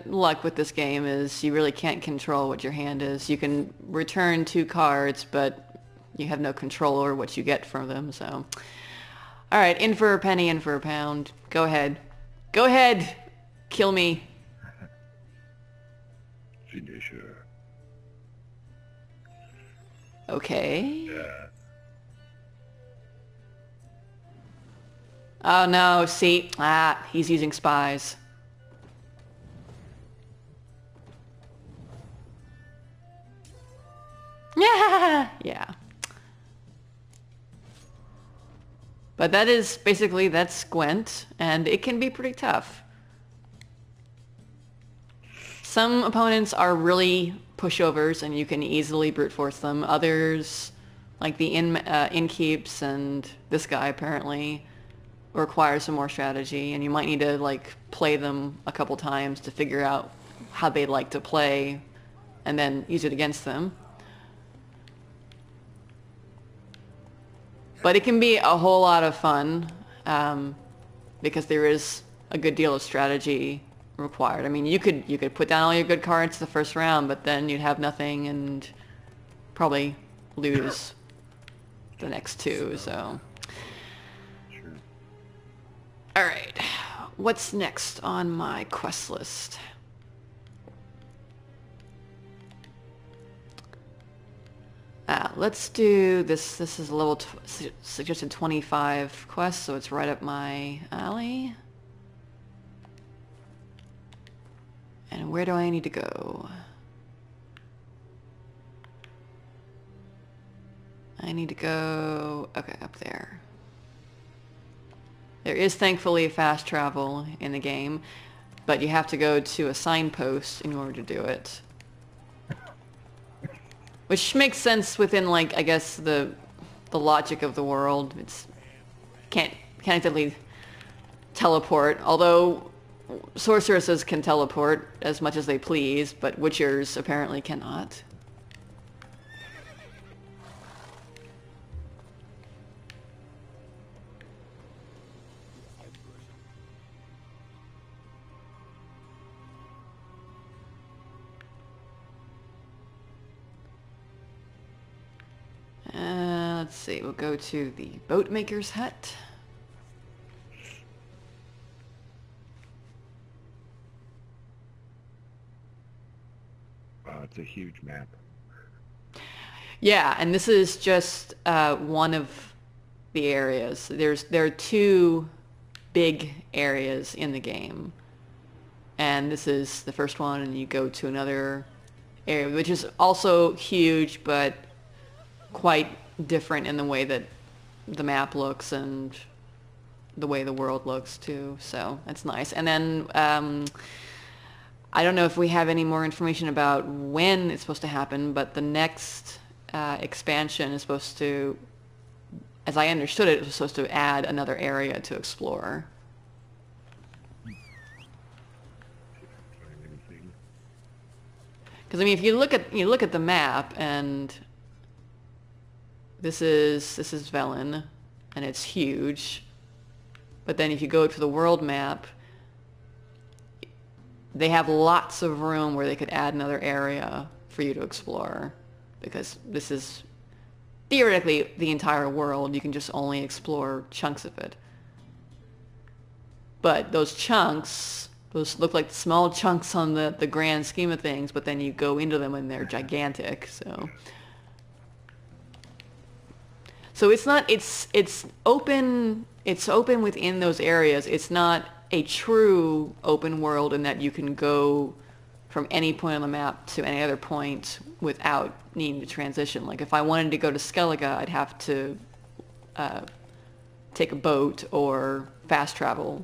luck with this game is you really can't control what your hand is. You can return 2 cards, but you have no control over what you get from them, so... Alright, in for a penny, in for a pound. Go ahead. Go ahead! Kill me. Finisher. Okay. Yeah. Oh no, see? Ah, he's using spies. Yeah, yeah. But that is basically, that's Gwent, and it can be pretty tough. Some opponents are really pushovers, and you can easily brute force them. Others, like the innkeeps and this guy apparently, require some more strategy, and you might need to like play them a couple times to figure out how they like to play, and then use it against them. But it can be a whole lot of fun, because there is a good deal of strategy required. I mean, you could put down all your good cards the first round, but then you'd have nothing and probably lose the next 2, so... Sure. Alright, what's next on my quest list? Let's do this. This is a level suggested 25 quest, so it's right up my alley. And where do I need to go? I need to go... okay, up there. There is thankfully fast travel in the game, but you have to go to a signpost in order to do it. Which makes sense within, like, I guess the logic of the world. It's can't exactly teleport, although sorceresses can teleport as much as they please, but witchers apparently cannot. Let's see, we'll go to the boatmaker's hut. Wow, it's a huge map. Yeah, and this is just one of the areas. There are 2 big areas in the game, and this is the first one, and you go to another area, which is also huge, but quite different in the way that the map looks and the way the world looks too, so that's nice. And then I don't know if we have any more information about when it's supposed to happen, but the next expansion is supposed to, as I understood it, it was supposed to add another area to explore. Because I mean, if you look at the map, and this is Velen, and it's huge. But then if you go to the world map, they have lots of room where they could add another area for you to explore, because this is theoretically the entire world. You can just only explore chunks of it. But those chunks, those look like small chunks on the grand scheme of things, but then you go into them and they're gigantic, so... So it's not, it's open within those areas. It's not a true open world in that you can go from any point on the map to any other point without needing to transition. Like if I wanted to go to Skellige, I'd have to take a boat or fast travel,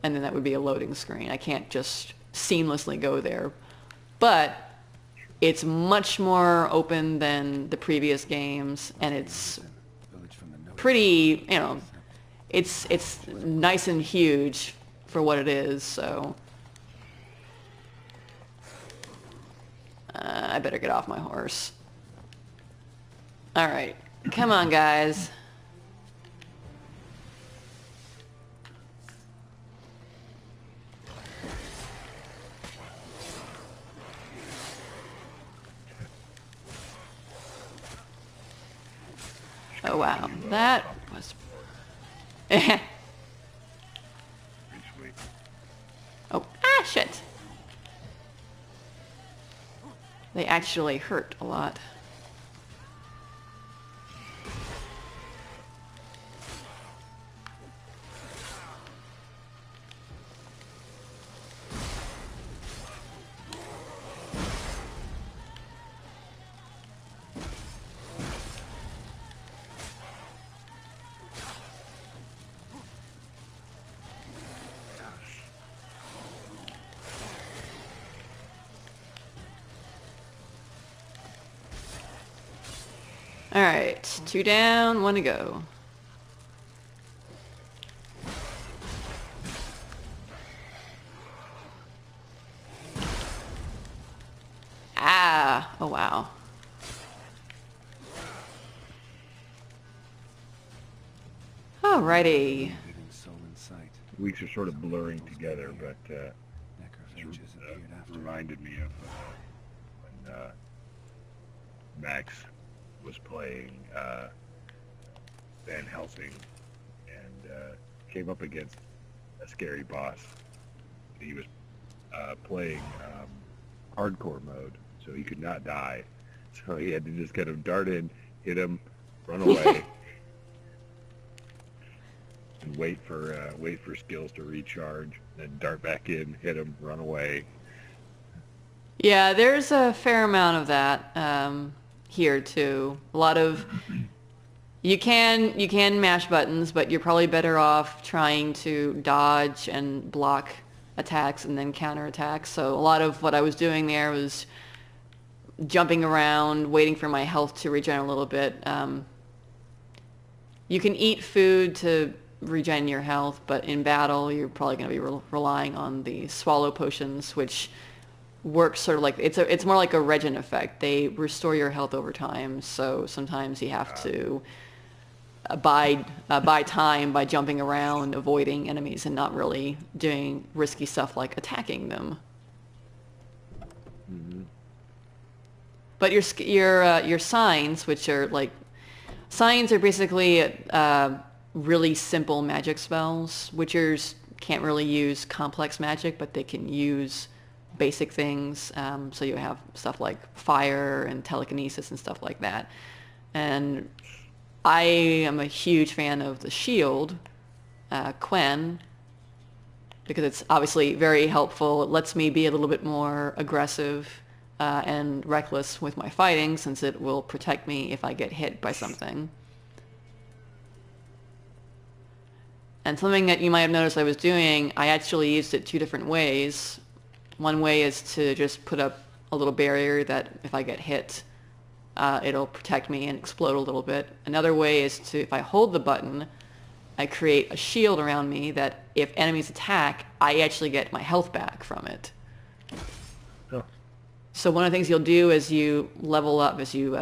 and then that would be a loading screen. I can't just seamlessly go there. But it's much more open than the previous games, and it's pretty, you know, it's nice and huge for what it is, so I better get off my horse. Alright, come on guys. Oh wow, that was... Pretty sweet. Oh, shit. They actually hurt a lot. Alright, 2 down, 1 to go. Ah, oh wow. Alrighty. Living soul in sight. Weeks are sort of blurring together, but Necrophages appeared after. reminded me of when Max was playing Van Helsing and came up against a scary boss. He was playing hardcore mode, so he could not die. So he had to just kind of dart in, hit him, run away, and wait for skills to recharge, then dart back in, hit him, run away. Yeah, there's a fair amount of that here too. A lot of... You can mash buttons, but you're probably better off trying to dodge and block attacks and then counter attacks. So a lot of what I was doing there was jumping around, waiting for my health to regen a little bit. You can eat food to regen your health, but in battle you're probably going to be relying on the swallow potions, which works sort of like it's more like a regen effect. They restore your health over time, so sometimes you have to buy time by jumping around, avoiding enemies, and not really doing risky stuff like attacking them. Mm-hmm. But your signs, which are like... Signs are basically really simple magic spells. Witchers can't really use complex magic, but they can use basic things. So you have stuff like fire and telekinesis and stuff like that. And I am a huge fan of the shield, Quen, because it's obviously very helpful. It lets me be a little bit more aggressive and reckless with my fighting, since it will protect me if I get hit by something. And something that you might have noticed I was doing, I actually used it 2 different ways. One way is to just put up a little barrier that if I get hit, it'll protect me and explode a little bit. Another way is to, if I hold the button, I create a shield around me that if enemies attack, I actually get my health back from it. Oh. So one of the things you'll do as you level up, as you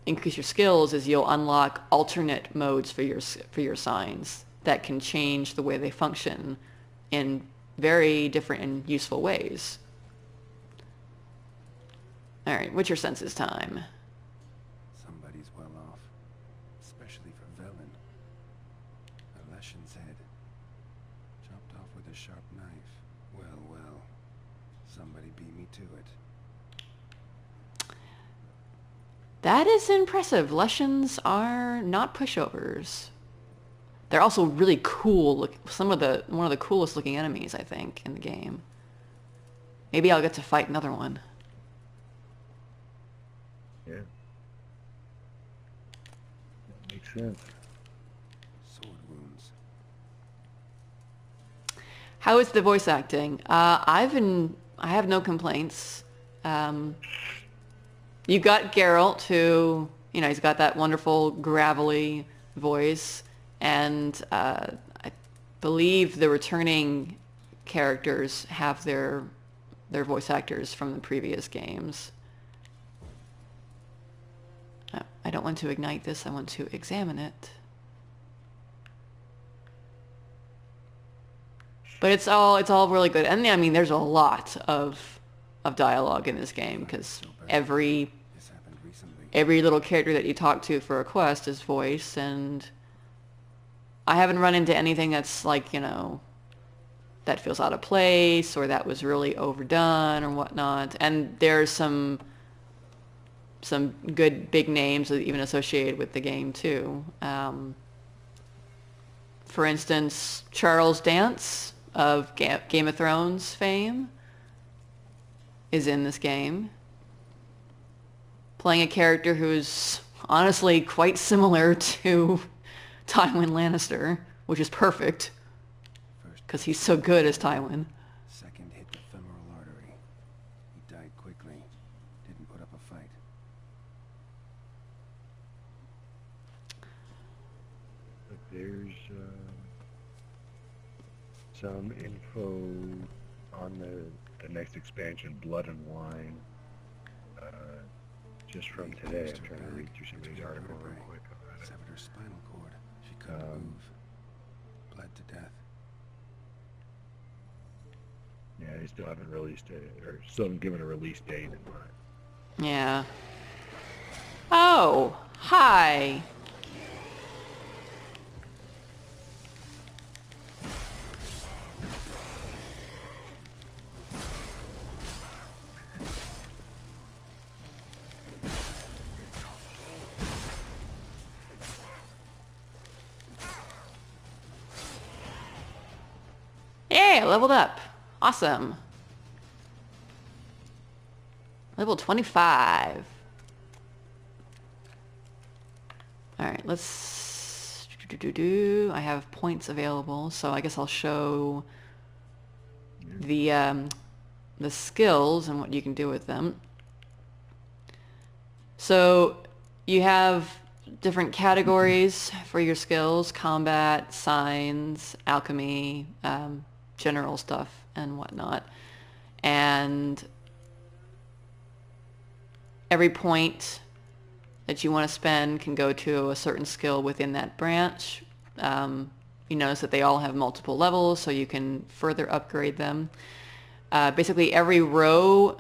increase your skills, is you'll unlock alternate modes for your signs that can change the way they function in very different and useful ways. Alright, Witcher Senses time. Somebody's well off, especially for Velen. A Leshen's head, chopped off with a sharp knife. Well, somebody beat me to it. That is impressive. Leshens are not pushovers. They're also really cool. One of the coolest looking enemies, I think, in the game. Maybe I'll get to fight another one. Yeah. That makes sense. Sword wounds. How is the voice acting? I have no complaints. You got Geralt, who, he's got that wonderful gravelly voice, and I believe the returning characters have their voice actors from the previous games. I don't want to ignite this, I want to examine it. But it's all really good. And I mean, there's a lot of dialogue in this game, because This happened recently. every little character that you talk to for a quest is voiced, and I haven't run into anything that's like, you know, that feels out of place or that was really overdone or whatnot. And there's some good big names even associated with the game too. For instance, Charles Dance of Game of Thrones fame is in this game, playing a character who's honestly quite similar to Tywin Lannister, which is perfect First, because he's so good as Tywin. second hit the femoral artery. He died quickly. Didn't put up a fight. But there's some info on the next expansion, Blood and Wine. Just from today, I'm trying to read through some of these articles real quick about it. Severed her spinal cord. She couldn't move. Bled to death. Yeah, they still haven't released it, or still haven't given a release date in mind. Yeah. Oh, hi. Yeah, leveled up. Awesome. Level 25. Alright, let's... I have points available, so I guess I'll show the skills and what you can do with them. So you have different categories for your skills: combat, signs, alchemy, general stuff, and whatnot. And every point that you want to spend can go to a certain skill within that branch. You notice that they all have multiple levels, so you can further upgrade them. Basically, every row,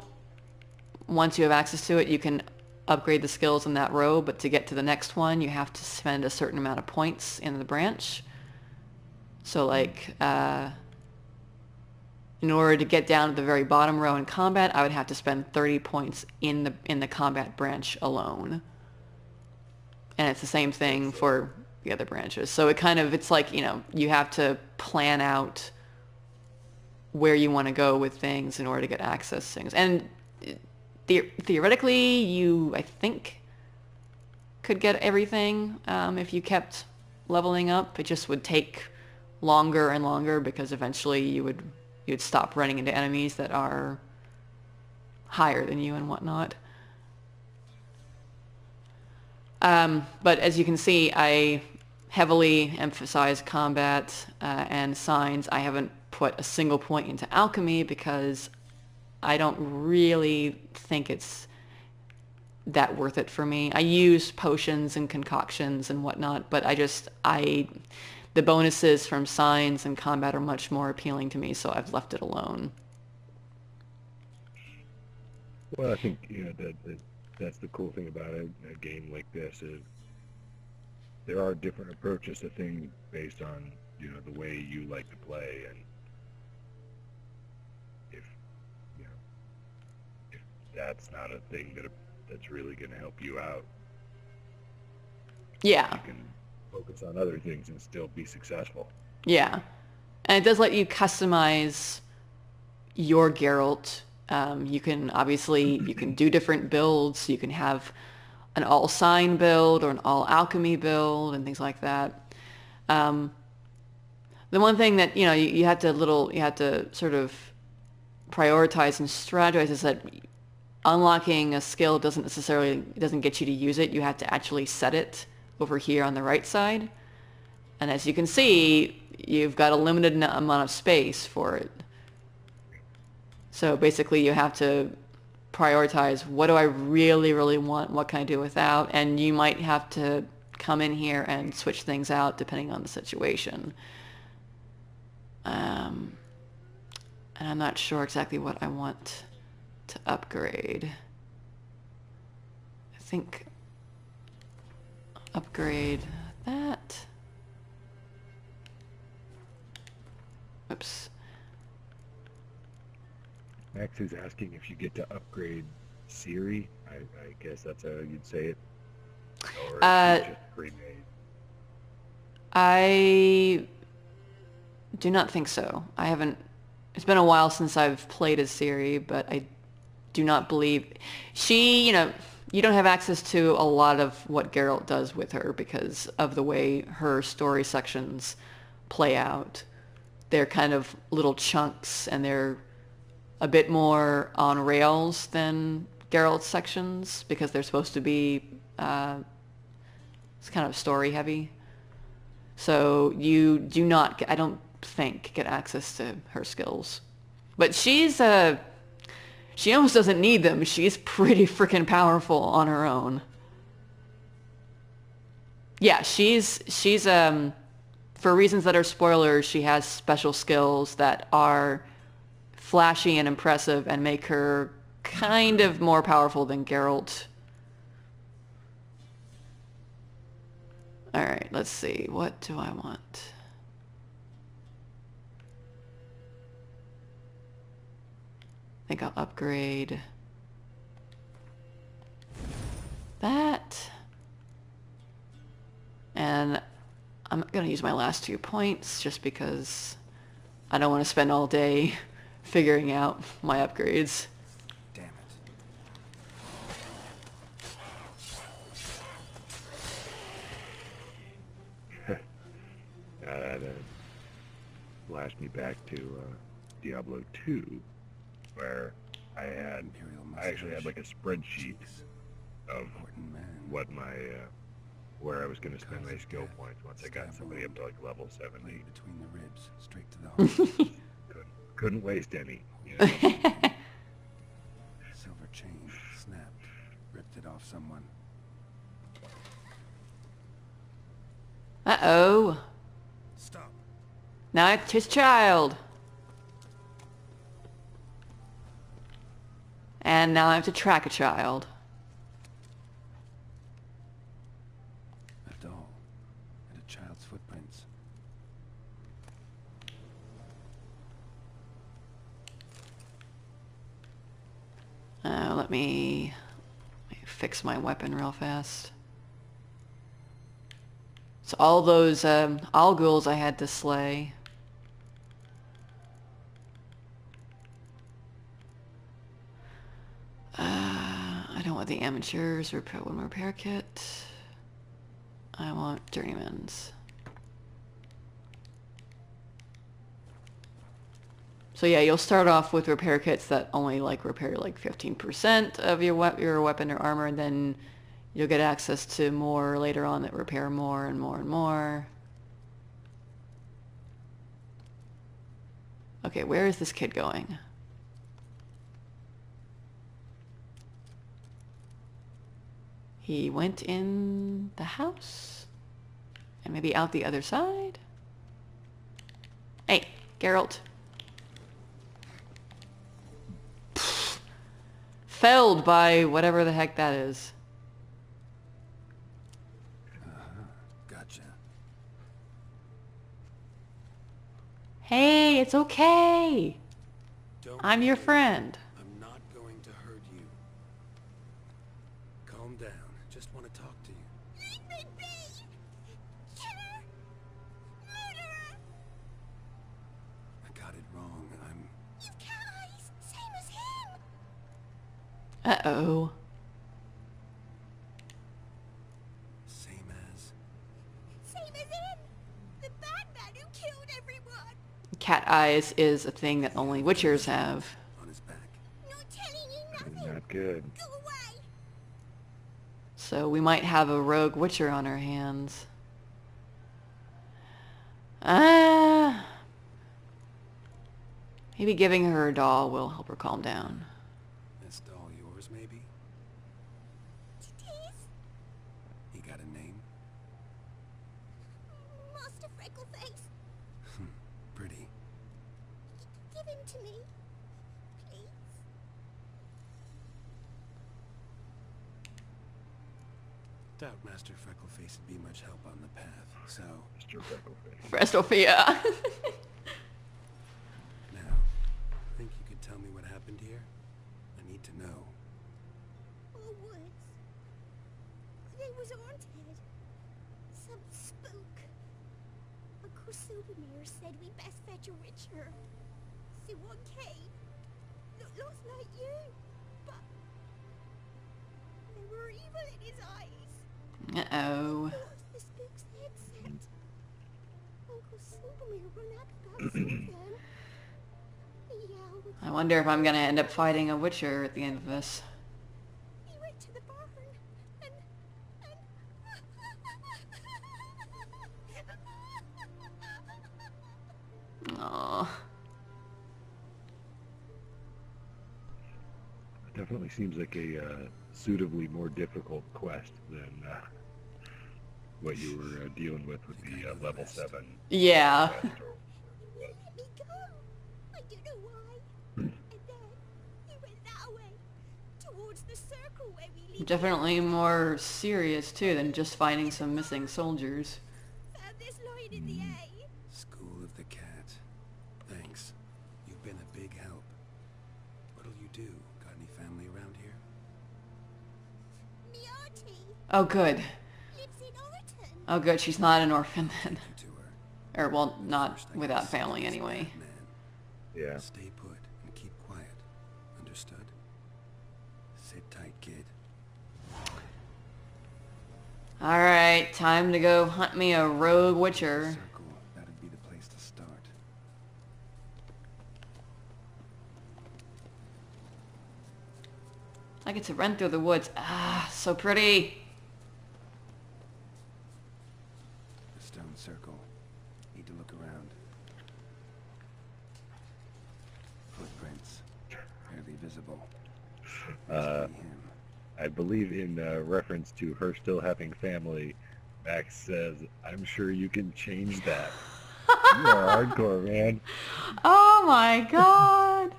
once you have access to it, you can upgrade the skills in that row, but to get to the next one, you have to spend a certain amount of points in the branch. So like, in order to get down to the very bottom row in combat, I would have to spend 30 points in the combat branch alone. And it's the same thing for the other branches. So it's like, you know, you have to plan out where you want to go with things in order to get access to things. And theoretically, you, I think, could get everything if you kept leveling up. It just would take longer and longer because eventually you'd stop running into enemies that are higher than you and whatnot. But as you can see, I heavily emphasize combat and signs. I haven't put a single point into alchemy because I don't really think it's that worth it for me. I use potions and concoctions and whatnot, but the bonuses from signs and combat are much more appealing to me, so I've left it alone. Well, I think, you know, that's the cool thing about a game like this is there are different approaches to things based on, you know, the way you like to play, and if that's not a thing that's really going to help you out, Yeah. you can focus on other things and still be successful. Yeah. And it does let you customize your Geralt. You can do different builds. You can have an all sign build or an all alchemy build and things like that. The one thing that, you know, you have to sort of prioritize and strategize is that unlocking a skill doesn't get you to use it. You have to actually set it over here on the right side. And as you can see, you've got a limited amount of space for it. So basically you have to prioritize, what do I really, really want? What can I do without? And you might have to come in here and switch things out depending on the situation. And I'm not sure exactly what I want to upgrade. I think upgrade that. Oops. Max is asking if you get to upgrade Siri. I guess that's how you'd say it. Or is she just pre-made? I do not think so. I haven't... It's been a while since I've played as Ciri, but I do not believe... She, you know, you don't have access to a lot of what Geralt does with her because of the way her story sections play out. They're kind of little chunks, and they're a bit more on rails than Geralt's sections because they're supposed to be it's kind of story heavy. So you do not, I don't think, get access to her skills. But she almost doesn't need them. She's pretty freaking powerful on her own. Yeah, she's for reasons that are spoilers, she has special skills that are flashy and impressive and make her kind of more powerful than Geralt. Alright, let's see. What do I want? I think I'll upgrade that. And I'm going to use my last 2 points just because I don't want to spend all day figuring out my upgrades. Damn it. That flashed me back to Diablo 2, where I actually had like a spreadsheet of what my where I was going to spend my skill points once I got somebody up to like level 70. Between the ribs, straight to the heart. Couldn't waste any. You know? Silver chain snapped, ripped it off someone. Uh-oh. Stop. Now it's his child. And now I have to track a child. A doll and a child's footprints. Let me fix my weapon real fast. So all those Alguls I had to slay. I don't want the amateurs or repair kit. I want journeymans. So yeah, you'll start off with repair kits that only like repair like 15% of your weapon or armor, and then you'll get access to more later on that repair more and more and more. Okay, where is this kid going? He went in the house? And maybe out the other side? Hey, Geralt. Pfft. Felled by whatever the heck that is. Gotcha. Hey, it's okay. I'm your friend. I'm not going to hurt you. Calm down. Just want to talk to you. Leave me be! Killer! Murderer! I got it wrong. You've cat eyes, same as him! Uh-oh. Same as... Same as him! The bad man who killed everyone! Cat eyes is a thing that only Witchers have. on his back. Not telling you nothing! Not good. Go away! So we might have a rogue Witcher on our hands. Maybe giving her a doll will help her calm down. This doll yours, maybe? It is He got a name? Master Freckleface. Pretty. Give him to me, please. doubt Master Freckleface would be much help on the path, so... Mr. Freckleface. Brestophia. Now, think you could tell me what happened here? I need to know. All woods. They was haunted. Some spook. Uncle Silvermere said we best fetch a witcher. So one came. Looked like you. But there were evil in his eyes. Uh-oh. The spook's headset. Uncle Silvermere run up about some of them. He yelled. I wonder if I'm gonna end up fighting a Witcher at the end of this. He went to the barn and Aww. Definitely seems like a suitably more difficult quest than what you were dealing with the level 7 Yeah. quest. let me go. I don't know why. And then he went that way, towards the circle where we leave. Definitely more serious too than just finding some missing soldiers. Found this line in the A. School of the Cat. Thanks. You've been a big help. What'll you do? Got any family around here? Me auntie Oh good. lives in Orton. Oh good, she's not an orphan then. You to her. Or well, not First, I without gotta family stop this anyway. bad man. Yeah. Stay put and keep quiet. Understood? Sit tight, kid. Alright, time to go hunt me a rogue Witcher. Circle. That'd be the place to start. I get to run through the woods. Ah, so pretty. The stone circle. Need to look around. Footprints. Barely visible. Must be him. I believe in reference to her still having family, Max says, I'm sure you can change that. You are hardcore, man. Oh my god.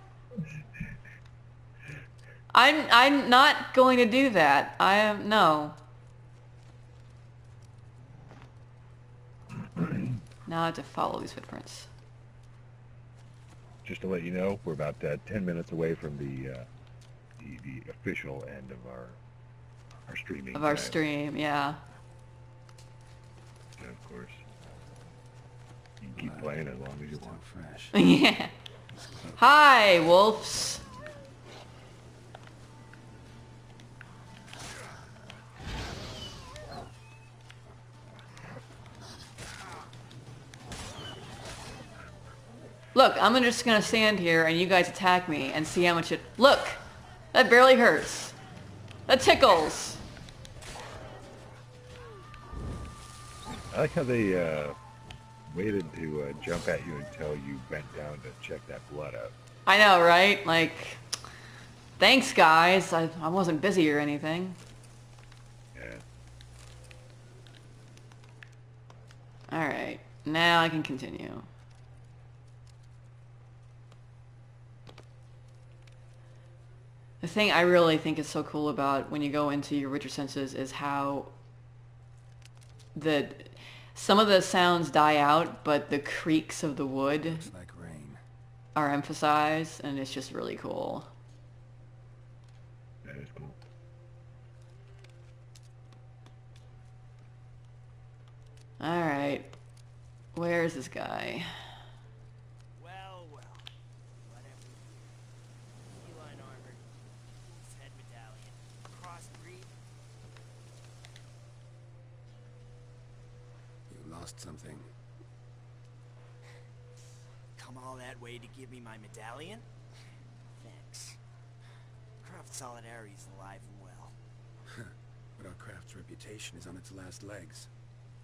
I'm not going to do that. I am no. Now I have to follow these footprints. Just to let you know, we're about 10 minutes away from the official end of our streaming. Of our time. stream, yeah. And of course, you can keep playing as long as you Still want. fresh. Yeah. Hi, wolves. Look, I'm just gonna stand here and you guys attack me and see how much it... Look! That barely hurts. That tickles. I like how they waited to jump at you until you bent down to check that blood out. I know, right? Like, thanks guys. I wasn't busy or anything. Yeah. Alright, now I can continue. The thing I really think is so cool about when you go into your richer senses is how some of the sounds die out, but the creaks of the wood Looks like rain. are emphasized, and it's just really cool. That is cool. Alright, where's this guy? Well, whatever. Feline armor, his head medallion, crossbreed. You lost something. Come all that way to give me my medallion? Thanks. Craft Solidarity's alive and well. But our craft's reputation is on its last legs.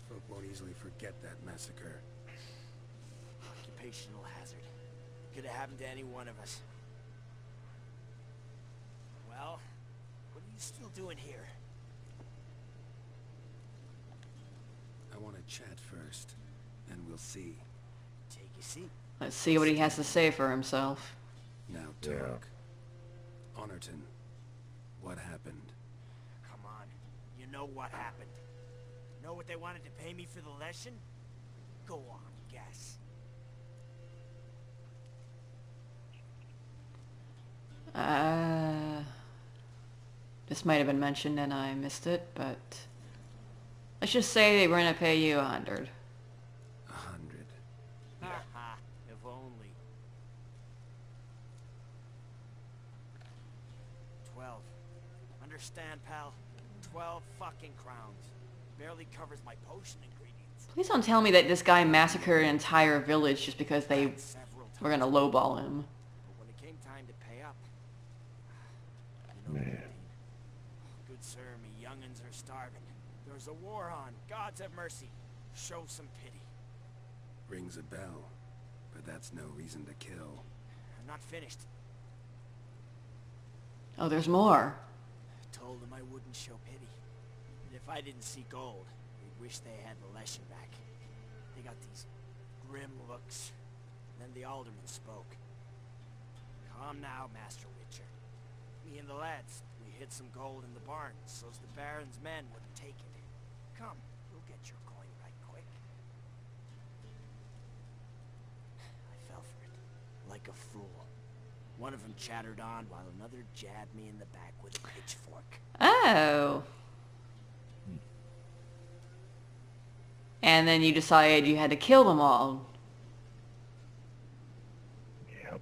Folk won't easily forget that massacre. Occupational hazard. Could have happened to any one of us. Well, what are you still doing here? I want to chat first, then we'll see. Take a seat. Let's see what he has to say for himself. Now Yeah. talk. Honorton, what happened? Come on. You know what happened. Know what they wanted to pay me for the lesson? Go on, guess. This might have been mentioned and I missed it, but let's just say they were gonna pay you 100. 100. Haha, if only. 12. Understand, pal? 12 fucking crowns. Barely covers my potion ingredients. Please don't tell me that this guy massacred an entire village just because they Tried several were gonna times, lowball him. but when it came time to pay up, you know the Man. routine. Good sir, me young'uns are starving. There's a war on. Gods have mercy. Show some pity. Rings a bell, but that's no reason to kill. I'm not finished. Oh, there's more. I told them I wouldn't show pity. And if I didn't see gold, they'd wish they had the lesson back. They got these grim looks. Then the alderman spoke. Come now, Master Witcher. Me and the lads, we hid some gold in the barn, so's the Baron's men wouldn't take it. Come, we'll get your coin right quick. I fell for it, like a fool. One of them chattered on while another jabbed me in the back with a pitchfork. Oh. And then you decided you had to kill them all. Yep.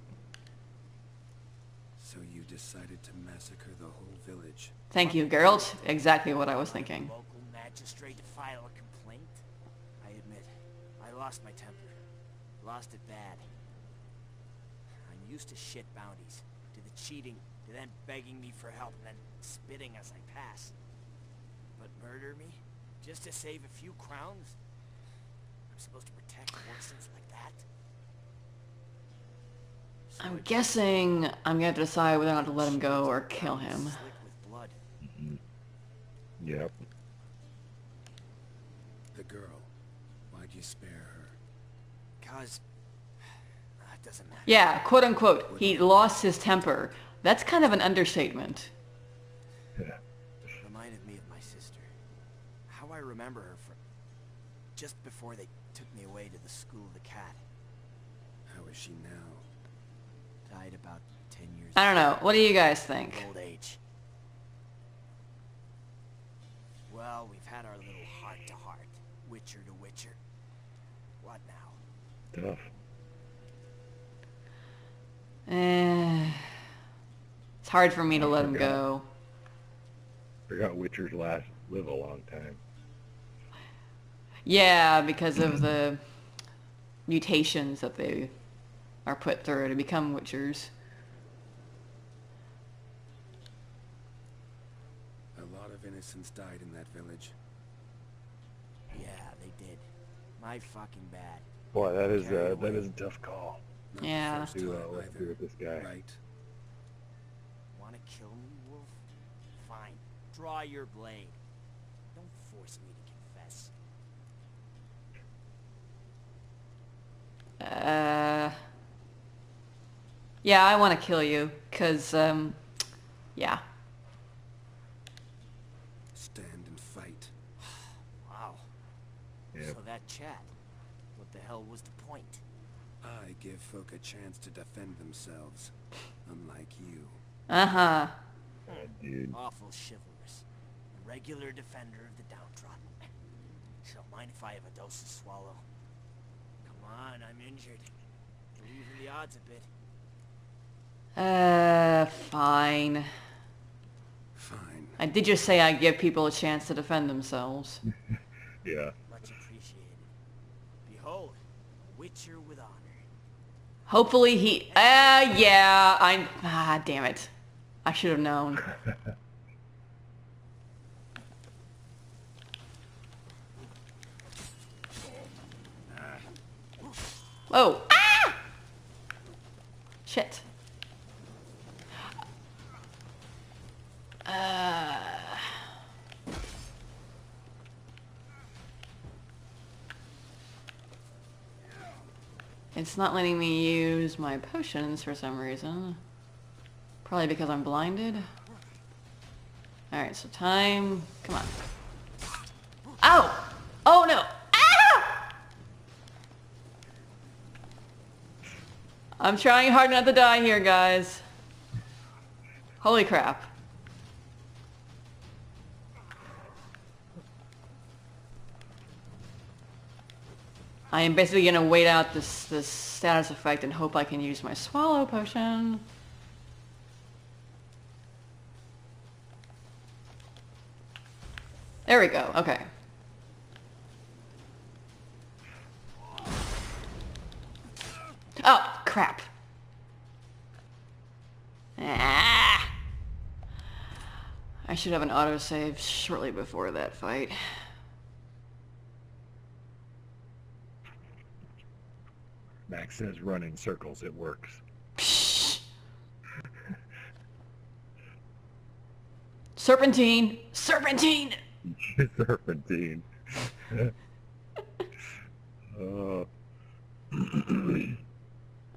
So you decided to massacre the whole village. Thank you, Geralt. Exactly what I was Wanted thinking. a local magistrate to file a complaint? I admit, I lost my temper. Lost it bad. I'm used to shit bounties, to the cheating, to them begging me for help, and then spitting as I pass. But murder me? Just to save a few crowns? I'm supposed to protect innocents like that? So I'm I guessing I'm gonna have to decide whether or not to let him go or kill him. slick with blood. Yep. The girl. Why'd you spare her? 'Cause... it doesn't matter. Yeah, quote unquote, he lost his temper. That's kind of an understatement. Reminded me of my sister. How I remember her from just before they took me away to the School of the Cat. How is she now? Died about 10 years I don't ago. know. What do you guys think? Old age. Well, we've had our little heart-to-heart. Witcher to Witcher. What now? Tough. It's hard for me to let him forgot. go. Forgot Witchers live a long time. Yeah, because of the mutations that they are put through to become witchers. A lot of innocents died in that village. Yeah, they did. My fucking bad. Boy, that is Carried that away. is a tough call. Not Yeah. the first Do time what to do either, with this guy. right? Wanna kill me, Wolf? Fine. Draw your blade. Don't force me to confess. Yeah, I want to kill you, cause, yeah. Stand and fight. Wow. Yep. So that chat, what the hell was the point? I give folk a chance to defend themselves, unlike you. Uh-huh. Dude. Awful chivalrous. A regular defender of the downtrodden. So mind if I have a dose to swallow? Come on, I'm injured. Believe in the odds a bit. Fine. Fine. I did just say I give people a chance to defend themselves. Yeah. Much appreciated. Behold, a Witcher with honor. Hopefully he... yeah, damn it. I should have known. Whoa. Ah! Shit. It's not letting me use my potions for some reason. Probably because I'm blinded. Alright, so time... Come on. Ow! Oh no! Ah! I'm trying hard not to die here, guys. Holy crap. I am basically gonna wait out this status effect and hope I can use my swallow potion. There we go, okay. Oh, crap. Ah! I should have an autosave shortly before that fight. Max says run in circles, it works. Psh. Serpentine! Serpentine! Serpentine. Oh.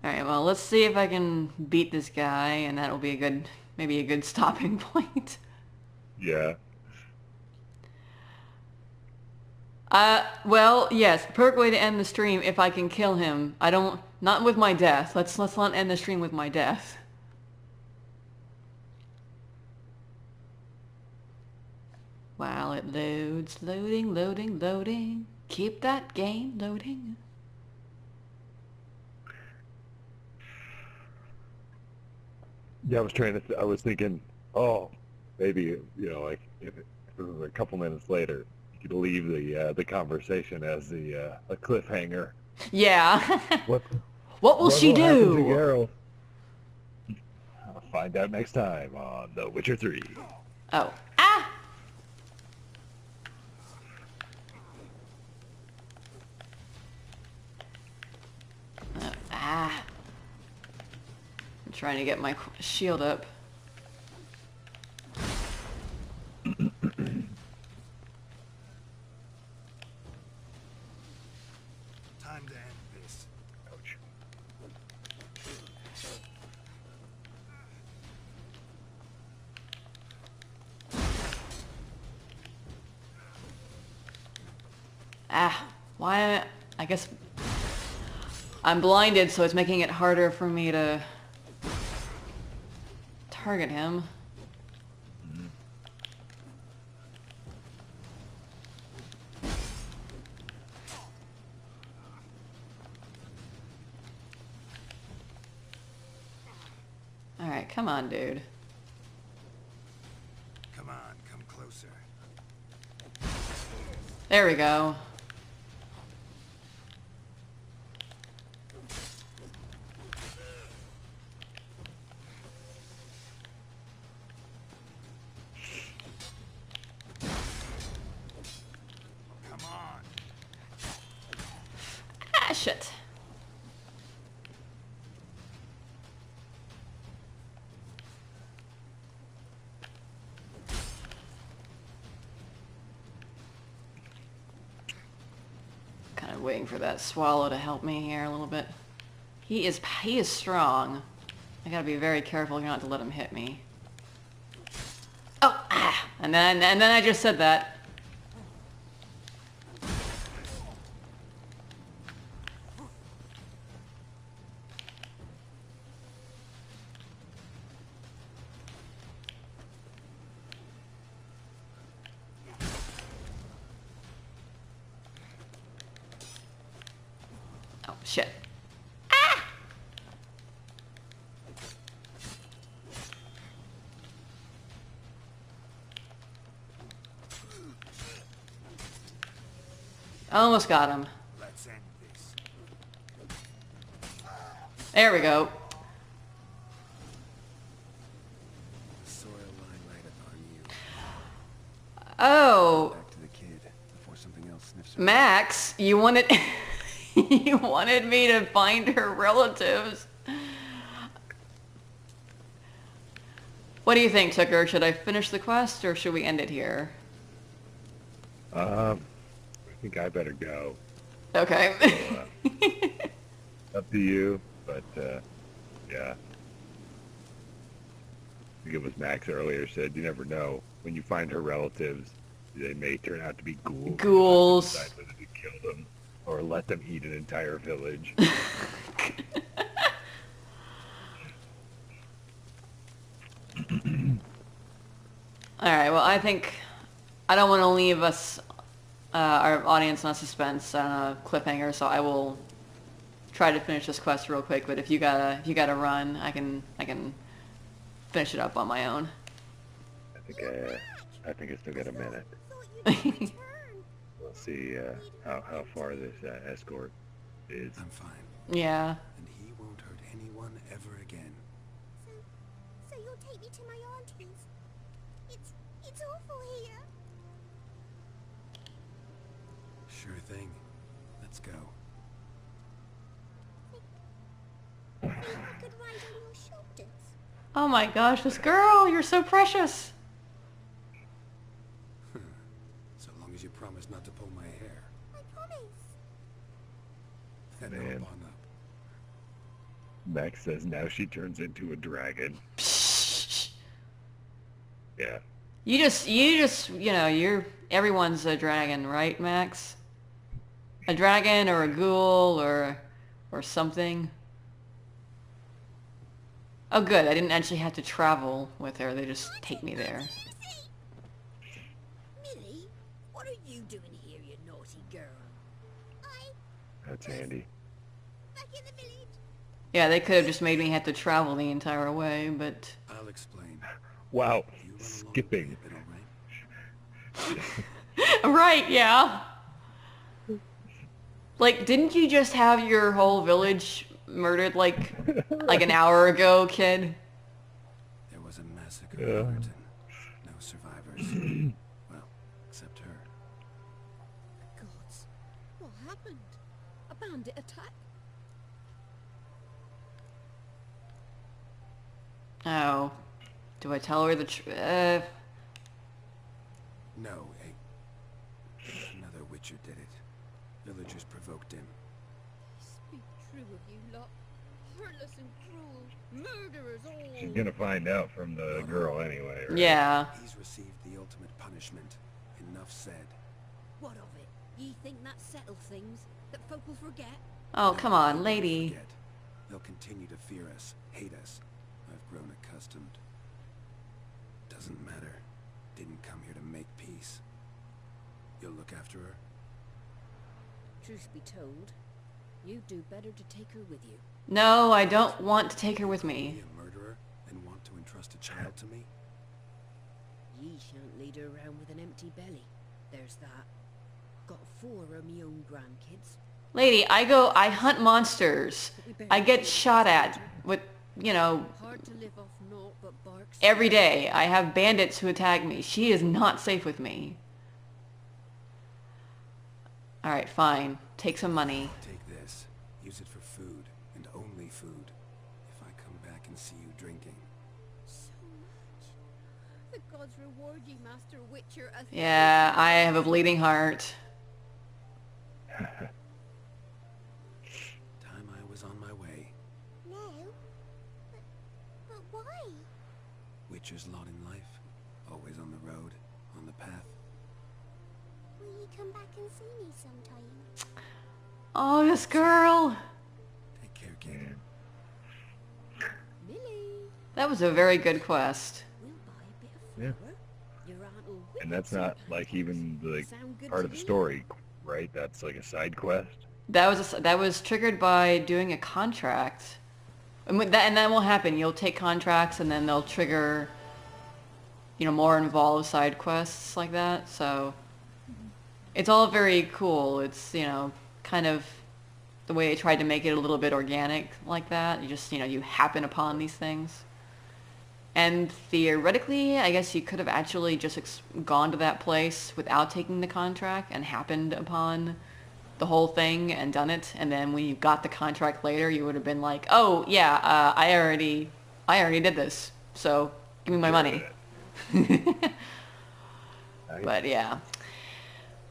Alright, well, let's see if I can beat this guy, and that'll be a good, maybe a good stopping point. Yeah. Well, yes, perfect way to end the stream if I can kill him. I don't, not with my death. Let's not end the stream with my death. While it loads, loading, loading, loading. Keep that game loading. Yeah, I was thinking, oh, maybe, you know, like if it was a couple minutes later, you could leave the conversation as a cliffhanger. Yeah. What What she will happen to do? Geralt? I'll find out next time on The Witcher 3. Oh. Ah! Ah. I'm trying to get my shield up. Time to end this. Ouch. Ah. Why? I guess I'm blinded, so it's making it harder for me to target him. Alright, come on, dude. Come on, come closer. There we go. Come on. Ah, shit. Kind of waiting for that swallow to help me here a little bit. He is strong. I gotta be very careful not to let him hit me. Oh, ah! And then I just said that. Oh, shit. Ah! Almost got him. Let's end this. There we go. The soil line right upon you. Oh, Back to the kid before something else sniffs her. Max, you wanted you wanted me to find her relatives. What do you think, Tucker? Should I finish the quest or should we end it here? I think I better go. Okay. Up to you, but yeah. think it was Max earlier said, you never know. When you find her relatives, they may turn out to be ghouls. Ghouls. Decide whether to kill them or let them eat an entire village. Alright, well, I think I don't want to leave us, our audience on suspense on a cliffhanger, so I will try to finish this quest real quick, but if you gotta run, I can finish it up on my own. I think I still got a minute. Thought you'd return. We'll see how far this escort is. I'm fine. Yeah. And he won't hurt anyone ever again. So you'll take me to my auntie's. It's awful here. Sure thing. Let's go. Think I could ride on your shoulders? Oh my gosh, this girl, you're so precious. So long as you promise not to pull my hair. I promise. Then Man. I'll bond up. Max says now she turns into a dragon. Yeah. You just, everyone's a dragon, right, Max? A dragon or a ghoul or something. Oh good, I didn't actually have to travel with her, they just take me there. Millie, what are you doing here, you naughty girl? That's handy. Back in the village. Yeah, they could have just made me have to travel the entire way, but... I'll explain. Wow. You run along Skipping. with me a bit, all right? Right, yeah. Like, didn't you just have your whole village murdered like an hour ago, kid? There was a massacre Yeah. in Overton. No survivors. Well, except her. Gods, what happened? A bandit attack? Oh. Do I tell her the No, another Witcher did it. Villagers provoked him. Speak true of you lot. Heartless and cruel. Murderers all. She's gonna find out from the girl anyway, right? Yeah. He's received the ultimate punishment. Enough said. What of it? Ye think that settle things? That folk will forget? Oh, come They on, won't lady. forget. They'll continue to fear us, hate us. I've grown accustomed. Doesn't matter. Didn't come here to make peace. You'll look after her? Truth be told, you'd do better to take her with you. No, I don't want to take her with Be me. a murderer and want to entrust a child to me? Ye shan't lead her around with an empty belly. There's that. Got 4 of me own grandkids. Lady, I hunt monsters. But we better I get keep shot at soldier. with, Hard to live off naught but barks. every day. I have bandits who attack me. She is not safe with me. Alright, fine. Take some money. Take this. Use it for food, and only food. If I come back and see you drinking. So much. The gods reward ye, Master Witcher. Yeah, I have a bleeding heart. Time I was on my way. No. But why? Witcher's lot in life. Always on the road, on the path. Will you come back and see me sometime? Oh, this girl. Take care, kid. Millie, That was a very good quest. we'll buy a bit Yeah. of flour. Your aunt will whip And up that's some not like pancakes. even the Sound good part to of the thee? story, right? That's like a side quest. That was triggered by doing a contract. And that will happen. You'll take contracts and then they'll trigger, more involved side quests like that. So it's all very cool. It's, kind of the way they tried to make it a little bit organic like that. You just, you happen upon these things. And theoretically, I guess you could have actually just gone to that place without taking the contract and happened upon the whole thing and done it. And then when you got the contract later, you would have been like, oh yeah, I already did this. So give me my money. But yeah.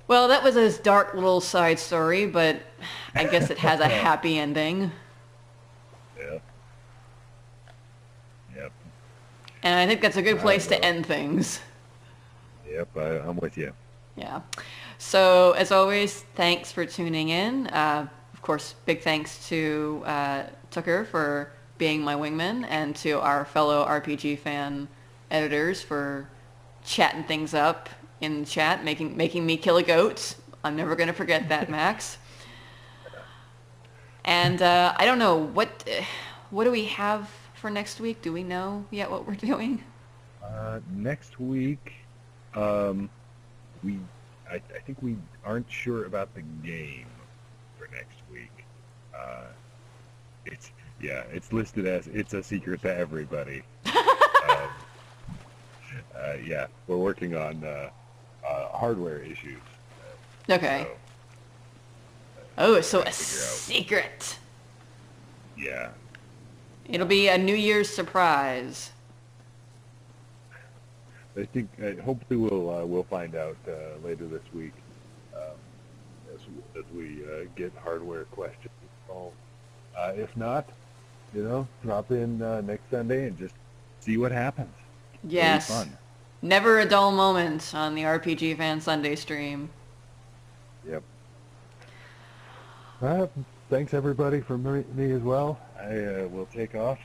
Well, that was a dark little side story, but I guess it has a happy ending. Yeah. Yep. And I think that's a good place to well. end things. Yep, I'm with you. Yeah. So as always, thanks for tuning in. Of course, big thanks to Tucker for being my wingman, and to our fellow RPG fan editors for chatting things up in the chat, making me kill a goat. I'm never going to forget that, Max. And I don't know, what do we have for next week? Do we know yet what we're doing? Next week, I think we aren't sure about the game for next week. It's listed as it's a secret to everybody. Yeah, we're working on hardware issues. Okay. So, Oh, so a figure out. secret. yeah. It'll be a New Year's surprise. I think hopefully we'll find out later this week as we get hardware questions solved. If not, drop in next Sunday and just see what happens. Yes. It'll be fun. Never a dull moment on the RPG Fan Sunday stream. Yep. Thanks everybody for me as well. I will take off